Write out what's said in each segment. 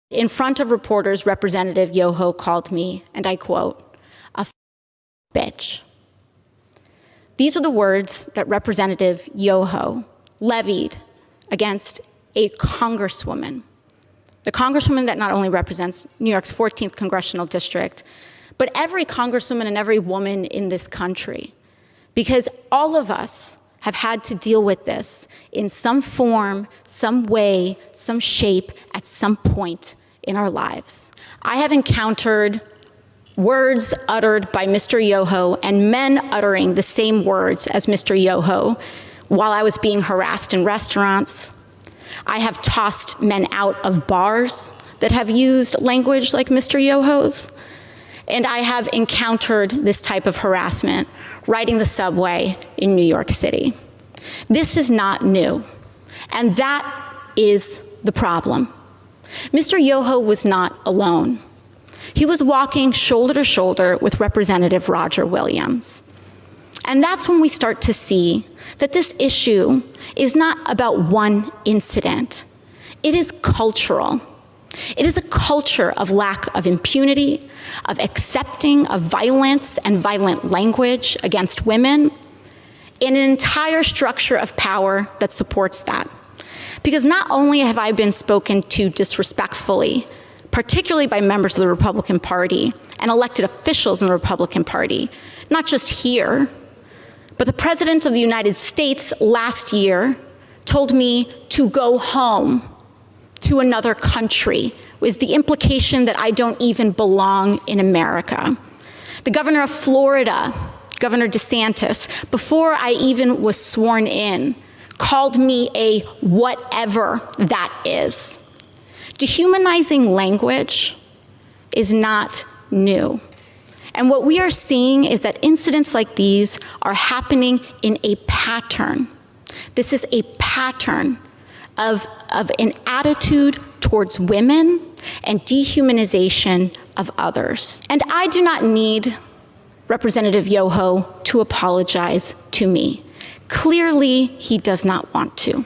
In front of reporters, Representative Yoho called me, and I quote, a bitch. These are the words that Representative Yoho levied against a congresswoman, the congresswoman that not only represents New York's 14th congressional district, but every congresswoman and every woman in this country, because all of us have had to deal with this in some form, some way, some shape, at some point in our lives. I have encountered words uttered by Mr. Yoho and men uttering the same words as Mr. Yoho while I was being harassed in restaurants. I have tossed men out of bars that have used language like Mr. Yoho's. And I have encountered this type of harassment riding the subway in New York City. This is not new, and that is the problem. Mr. Yoho was not alone. He was walking shoulder to shoulder with Representative Roger Williams. And that's when we start to see that this issue is not about one incident. It is cultural. It is a culture of lack of impunity, of accepting of violence and violent language against women, and an entire structure of power that supports that. Because not only have I been spoken to disrespectfully, particularly by members of the Republican Party and elected officials in the Republican Party, not just here, but the President of the United States last year told me to go home to another country, with the implication that I don't even belong in America. The governor of Florida, Governor DeSantis, before I even was sworn in, called me a whatever that is. Dehumanizing language is not new. And what we are seeing is that incidents like these are happening in a pattern. This is a pattern of an attitude towards women and dehumanization of others. And I do not need Representative Yoho to apologize to me. Clearly, he does not want to.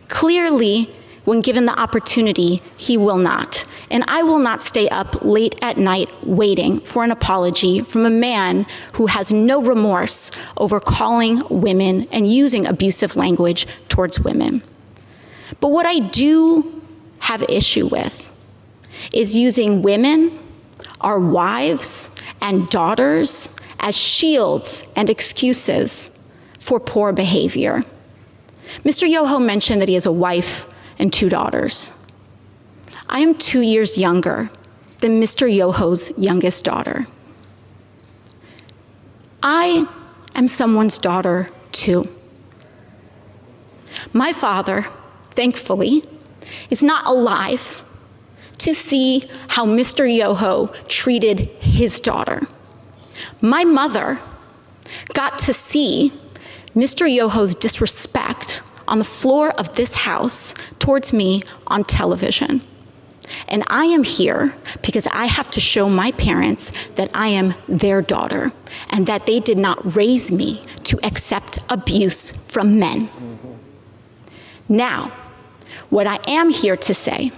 Clearly, when given the opportunity, he will not. And I will not stay up late at night waiting for an apology from a man who has no remorse over calling women and using abusive language towards women. But what I do have issue with is using women, our wives and daughters, as shields and excuses for poor behavior. Mr. Yoho mentioned that he has a wife and 2 daughters. I am 2 years younger than Mr. Yoho's youngest daughter. I am someone's daughter too. My father, thankfully, is not alive to see how Mr. Yoho treated his daughter. My mother got to see Mr. Yoho's disrespect on the floor of this house towards me on television. And I am here because I have to show my parents that I am their daughter and that they did not raise me to accept abuse from men. Now, what I am here to say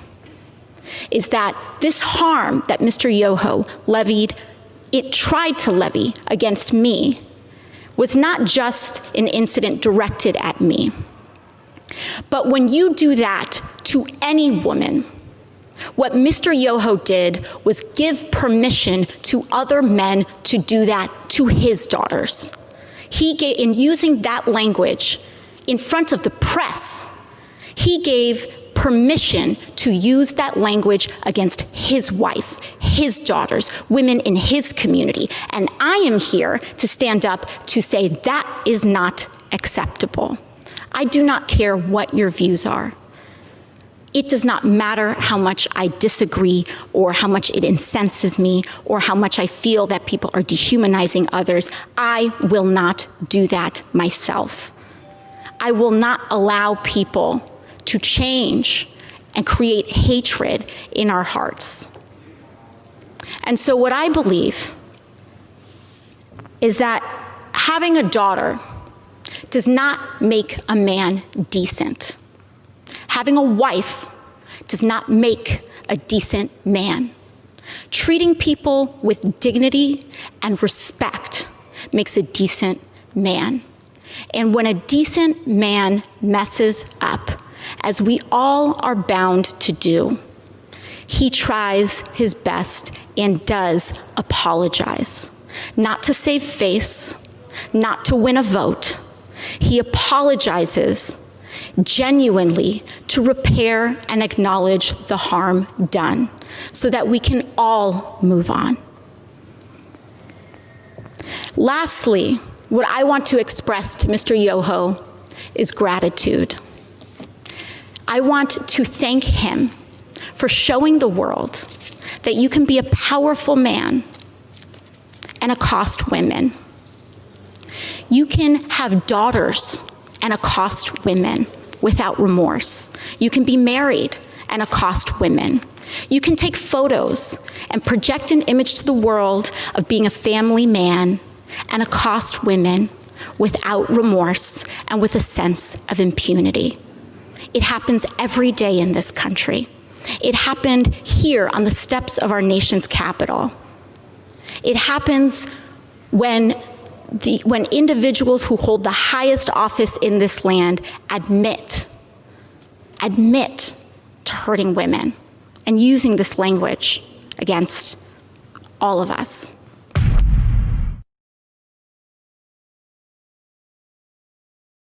is that this harm that Mr. Yoho tried to levy against me was not just an incident directed at me. But when you do that to any woman, what Mr. Yoho did was give permission to other men to do that to his daughters. In using that language in front of the press, he gave permission to use that language against his wife, his daughters, women in his community. And I am here to stand up to say that is not acceptable. I do not care what your views are. It does not matter how much I disagree or how much it incenses me or how much I feel that people are dehumanizing others. I will not do that myself. I will not allow people to change and create hatred in our hearts. And so what I believe is that having a daughter does not make a man decent. Having a wife does not make a decent man. Treating people with dignity and respect makes a decent man. And when a decent man messes up, as we all are bound to do, he tries his best and does apologize. Not to save face, not to win a vote. He apologizes genuinely to repair and acknowledge the harm done so that we can all move on. Lastly, what I want to express to Mr. Yoho is gratitude. I want to thank him for showing the world that you can be a powerful man and accost women. You can have daughters and accost women without remorse. You can be married and accost women. You can take photos and project an image to the world of being a family man and accost women without remorse and with a sense of impunity. It happens every day in this country. It happened here on the steps of our nation's capital. It happens when individuals who hold the highest office in this land admit to hurting women and using this language against all of us.